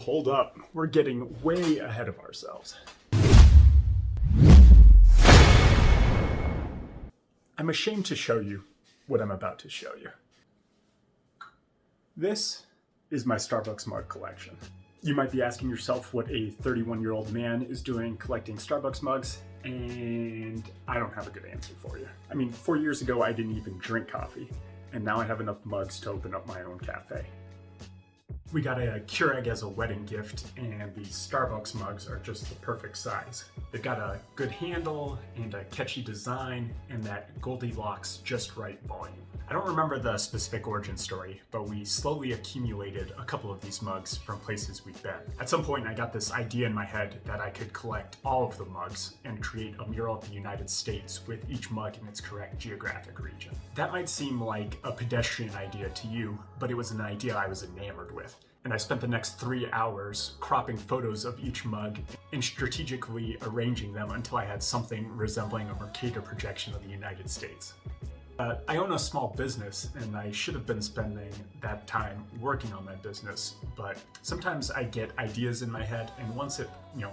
hold up. We're getting way ahead of ourselves. I'm ashamed to show you what I'm about to show you. This is my Starbucks mug collection. You might be asking yourself what a 31-year-old man is doing collecting Starbucks mugs, and I don't have a good answer for you. I mean, 4 years ago, I didn't even drink coffee, and now I have enough mugs to open up my own cafe. We got a Keurig as a wedding gift, and these Starbucks mugs are just the perfect size. They've got a good handle and a catchy design and that Goldilocks just right volume. I don't remember the specific origin story, but we slowly accumulated a couple of these mugs from places we've been. At some point, I got this idea in my head that I could collect all of the mugs and create a mural of the United States with each mug in its correct geographic region. That might seem like a pedestrian idea to you, but it was an idea I was enamored with. And I spent the next 3 hours cropping photos of each mug and strategically arranging them until I had something resembling a Mercator projection of the United States. I own a small business, and I should have been spending that time working on my business, but sometimes I get ideas in my head, and once it,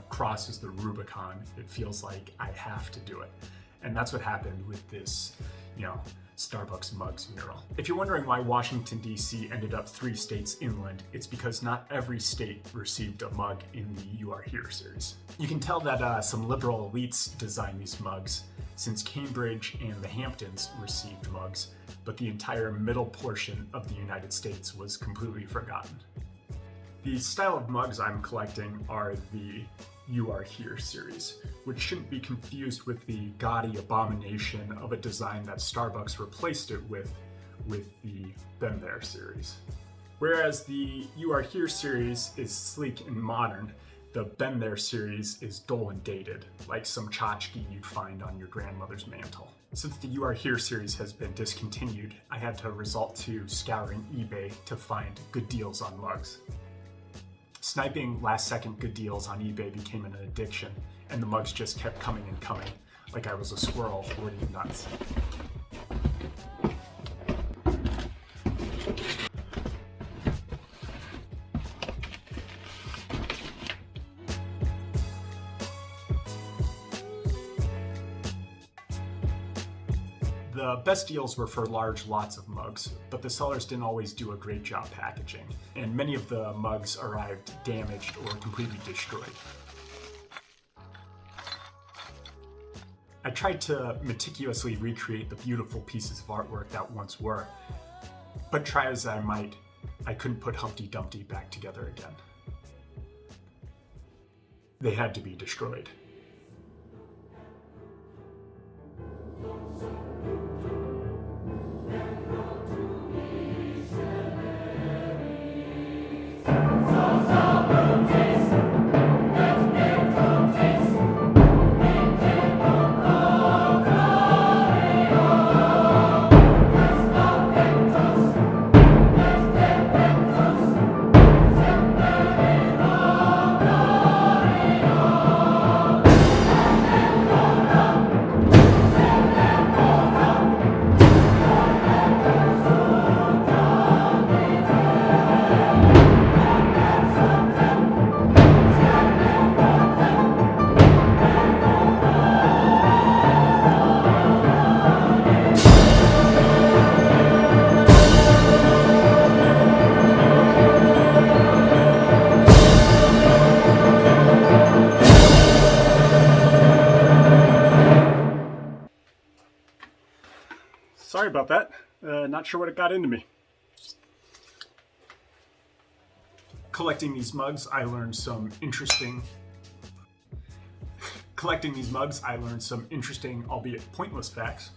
crosses the Rubicon, it feels like I have to do it. And that's what happened with this, Starbucks mugs mural. If you're wondering why Washington, D.C. ended up 3 states inland, it's because not every state received a mug in the You Are Here series. You can tell that some liberal elites designed these mugs, since Cambridge and the Hamptons received mugs, but the entire middle portion of the United States was completely forgotten. The style of mugs I'm collecting are the You Are Here series, which shouldn't be confused with the gaudy abomination of a design that Starbucks replaced it with the Been There series. Whereas the You Are Here series is sleek and modern, the Been There series is dull and dated, like some tchotchke you'd find on your grandmother's mantle. Since the You Are Here series has been discontinued, I had to resort to scouring eBay to find good deals on mugs. Sniping last-second good deals on eBay became an addiction, and the mugs just kept coming and coming, like I was a squirrel hoarding nuts. The best deals were for large lots of mugs, but the sellers didn't always do a great job packaging, and many of the mugs arrived damaged or completely destroyed. I tried to meticulously recreate the beautiful pieces of artwork that once were, but try as I might, I couldn't put Humpty Dumpty back together again. They had to be destroyed. Sorry about that. Not sure what it got into me. Collecting these mugs, I learned some interesting, albeit pointless facts.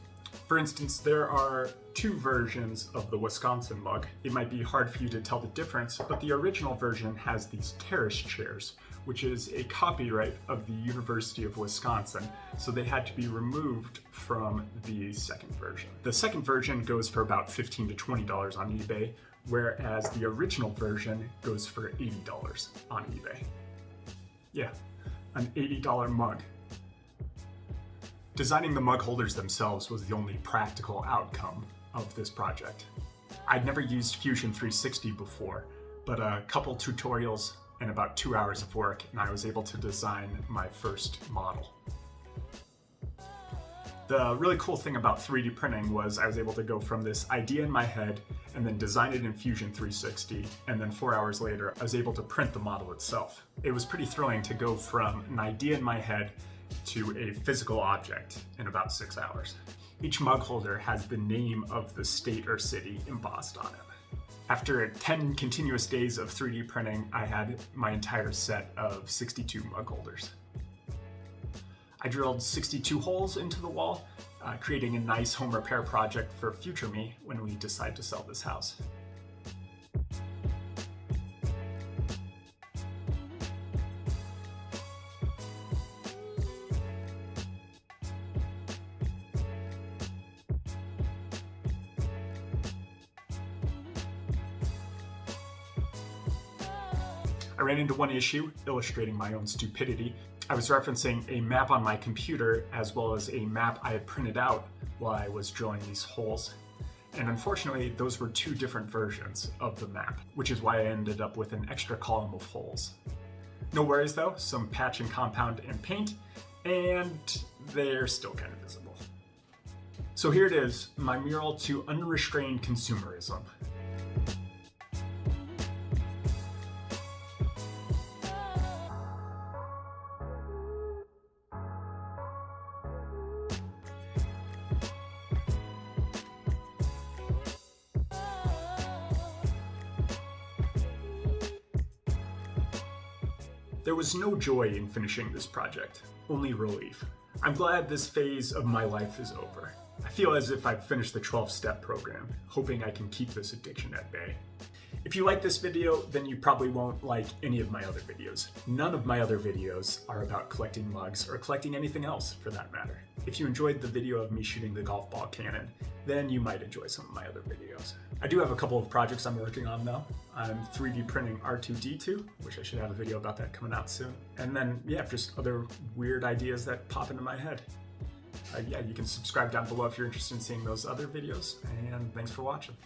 For instance, there are 2 versions of the Wisconsin mug. It might be hard for you to tell the difference, but the original version has these terrace chairs, which is a copyright of the University of Wisconsin, so they had to be removed from the second version. The second version goes for about $15 to $20 on eBay, whereas the original version goes for $80 on eBay. Yeah, an $80 mug. Designing the mug holders themselves was the only practical outcome of this project. I'd never used Fusion 360 before, but a couple tutorials and about 2 hours of work, and I was able to design my first model. The really cool thing about 3D printing was I was able to go from this idea in my head and then design it in Fusion 360, and then 4 hours later I was able to print the model itself. It was pretty thrilling to go from an idea in my head to a physical object in about 6 hours. Each mug holder has the name of the state or city embossed on it. After 10 continuous days of 3D printing, I had my entire set of 62 mug holders. I drilled 62 holes into the wall, creating a nice home repair project for future me when we decide to sell this house. I ran into one issue illustrating my own stupidity. I was referencing a map on my computer as well as a map I had printed out while I was drilling these holes. And unfortunately, those were two different versions of the map, which is why I ended up with an extra column of holes. No worries though, some patch and compound and paint, and they're still kind of visible. So here it is, my mural to unrestrained consumerism. There was no joy in finishing this project, only relief. I'm glad this phase of my life is over. I feel as if I've finished the 12-step program, hoping I can keep this addiction at bay. If you like this video, then you probably won't like any of my other videos. None of my other videos are about collecting mugs or collecting anything else for that matter. If you enjoyed the video of me shooting the golf ball cannon, then you might enjoy some of my other videos. I do have a couple of projects I'm working on though. I'm 3D printing R2-D2, which I should have a video about that coming out soon. And then, yeah, just other weird ideas that pop into my head. Yeah, you can subscribe down below if you're interested in seeing those other videos, and thanks for watching.